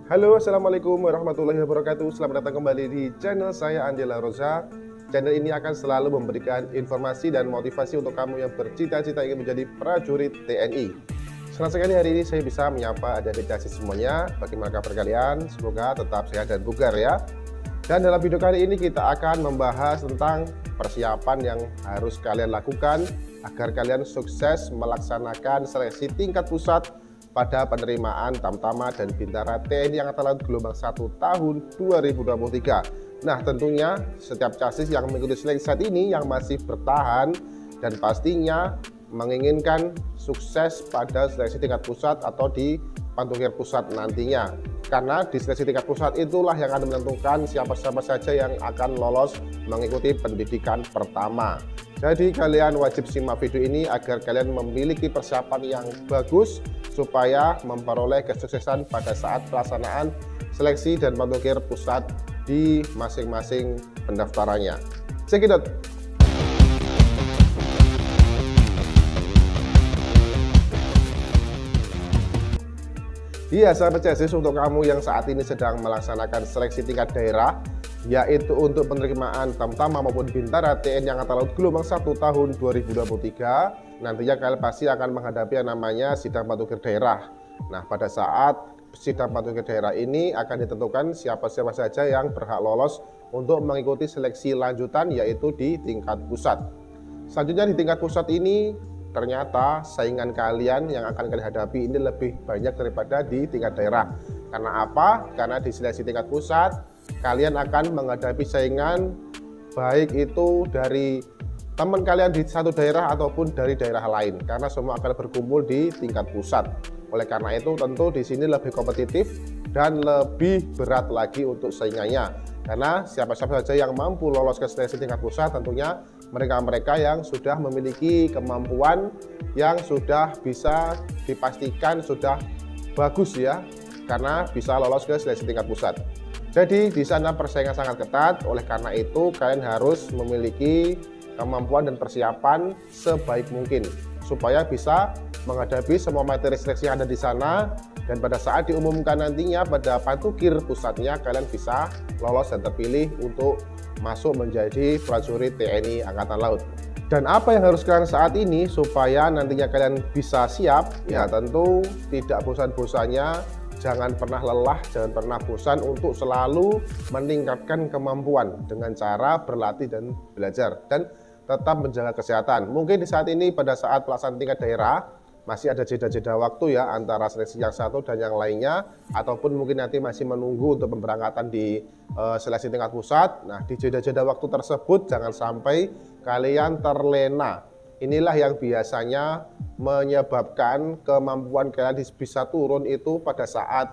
Halo, Assalamualaikum warahmatullahi wabarakatuh. Selamat datang kembali di channel saya, Andela Rosa. Channel ini akan selalu memberikan informasi dan motivasi untuk kamu yang bercita-cita ingin menjadi prajurit TNI. Senang sekali hari ini saya bisa menyapa adik-adik TNI semuanya. Bagaimana kabar kalian? Semoga tetap sehat dan bugar ya. Dan dalam video kali ini kita akan membahas tentang persiapan yang harus kalian lakukan agar kalian sukses melaksanakan seleksi tingkat pusat pada penerimaan Tamtama dan Bintara TNI Angkatan Laut Gelombang 1 tahun 2023. Nah, tentunya setiap casis yang mengikuti seleksi saat ini yang masih bertahan dan pastinya menginginkan sukses pada seleksi tingkat pusat atau di Pantukir Pusat nantinya. Karena di seleksi tingkat pusat itulah yang akan menentukan siapa-siapa saja yang akan lolos mengikuti pendidikan pertama. Jadi kalian wajib simak video ini agar kalian memiliki persiapan yang bagus supaya memperoleh kesuksesan pada saat pelaksanaan seleksi dan Pantukir Pusat di masing-masing pendaftarannya. Cekidot. Iya, sahabat casis, untuk kamu yang saat ini sedang melaksanakan seleksi tingkat daerah, yaitu untuk penerimaan Tamtama maupun Bintara TNI Angkatan Laut Gelombang 1 tahun 2023, nantinya kalian pasti akan menghadapi yang namanya sidang Pantukir daerah. Nah, pada saat sidang Pantukir daerah ini akan ditentukan siapa-siapa saja yang berhak lolos untuk mengikuti seleksi lanjutan, yaitu di tingkat pusat. Selanjutnya di tingkat pusat ini ternyata saingan kalian yang akan kalian hadapi ini lebih banyak daripada di tingkat daerah. Karena apa? Karena di seleksi tingkat pusat kalian akan menghadapi saingan baik itu dari teman kalian di satu daerah ataupun dari daerah lain, karena semua akan berkumpul di tingkat pusat. Oleh karena itu tentu di sini lebih kompetitif dan lebih berat lagi untuk saingannya, karena siapa-siapa saja yang mampu lolos ke seleksi tingkat pusat tentunya mereka-mereka yang sudah memiliki kemampuan yang sudah bisa dipastikan sudah bagus ya, karena bisa lolos ke seleksi tingkat pusat. Jadi di sana persaingan sangat ketat, oleh karena itu kalian harus memiliki kemampuan dan persiapan sebaik mungkin supaya bisa menghadapi semua materi seleksi yang ada di sana, dan pada saat diumumkan nantinya pada Pantukir pusatnya kalian bisa lolos dan terpilih untuk masuk menjadi prajurit TNI Angkatan Laut. Dan apa yang harus kalian saat ini supaya nantinya kalian bisa siap? Ya tentu tidak bosan-bosannya, jangan pernah lelah, jangan pernah bosan untuk selalu meningkatkan kemampuan dengan cara berlatih dan belajar, dan tetap menjaga kesehatan. Mungkin di saat ini pada saat pelaksanaan tingkat daerah masih ada jeda-jeda waktu ya antara seleksi yang satu dan yang lainnya, ataupun mungkin nanti masih menunggu untuk pemberangkatan di seleksi tingkat pusat. Nah, di jeda-jeda waktu tersebut jangan sampai kalian terlena. Inilah yang biasanya menyebabkan kemampuan kalian bisa turun itu pada saat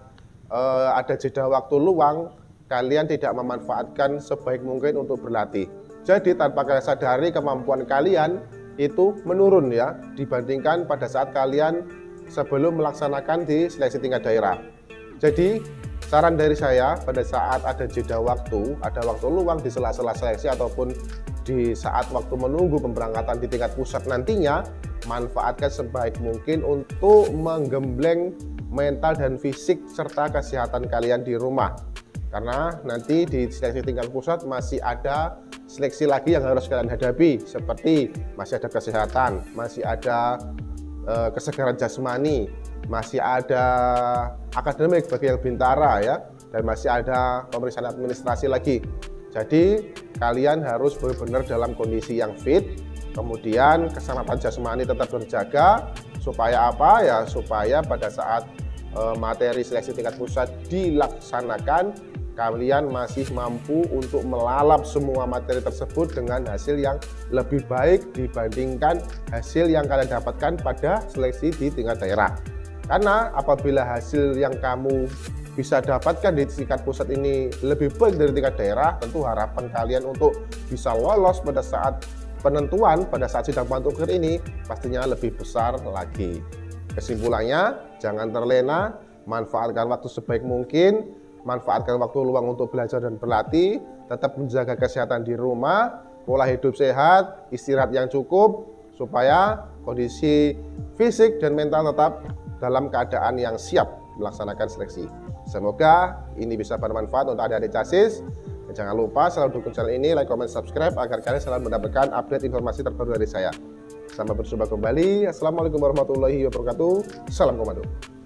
ada jeda waktu luang, kalian tidak memanfaatkan sebaik mungkin untuk berlatih. Jadi tanpa kalian sadari kemampuan kalian itu menurun ya dibandingkan pada saat kalian sebelum melaksanakan di seleksi tingkat daerah. Jadi saran dari saya, pada saat ada jeda waktu, ada waktu luang di sela-sela seleksi ataupun di saat waktu menunggu pemberangkatan di tingkat pusat nantinya, manfaatkan sebaik mungkin untuk menggembleng mental dan fisik serta kesehatan kalian di rumah. Karena nanti di seleksi tingkat pusat masih ada seleksi lagi yang harus kalian hadapi, seperti masih ada kesehatan, masih ada kesegaran jasmani, masih ada akademik bagi yang Bintara ya, dan masih ada pemeriksaan administrasi lagi. Jadi kalian harus benar-benar dalam kondisi yang fit, kemudian keselamatan jasmani tetap terjaga, supaya apa ya, supaya pada saat materi seleksi tingkat pusat dilaksanakan kalian masih mampu untuk melalap semua materi tersebut dengan hasil yang lebih baik dibandingkan hasil yang kalian dapatkan pada seleksi di tingkat daerah. Karena apabila hasil yang kamu bisa dapatkan di tingkat pusat ini lebih baik dari tingkat daerah, tentu harapan kalian untuk bisa lolos pada saat penentuan, pada saat sidang Pantukir ini pastinya lebih besar lagi. Kesimpulannya, jangan terlena, manfaatkan waktu sebaik mungkin, manfaatkan waktu luang untuk belajar dan berlatih, tetap menjaga kesehatan di rumah, pola hidup sehat, istirahat yang cukup, supaya kondisi fisik dan mental tetap dalam keadaan yang siap melaksanakan seleksi. Semoga ini bisa bermanfaat untuk adik-adik CASIS. Dan jangan lupa selalu dukung channel ini, like, comment, subscribe agar kalian selalu mendapatkan update informasi terbaru dari saya. Sampai berjumpa kembali. Assalamualaikum warahmatullahi wabarakatuh. Salam komando.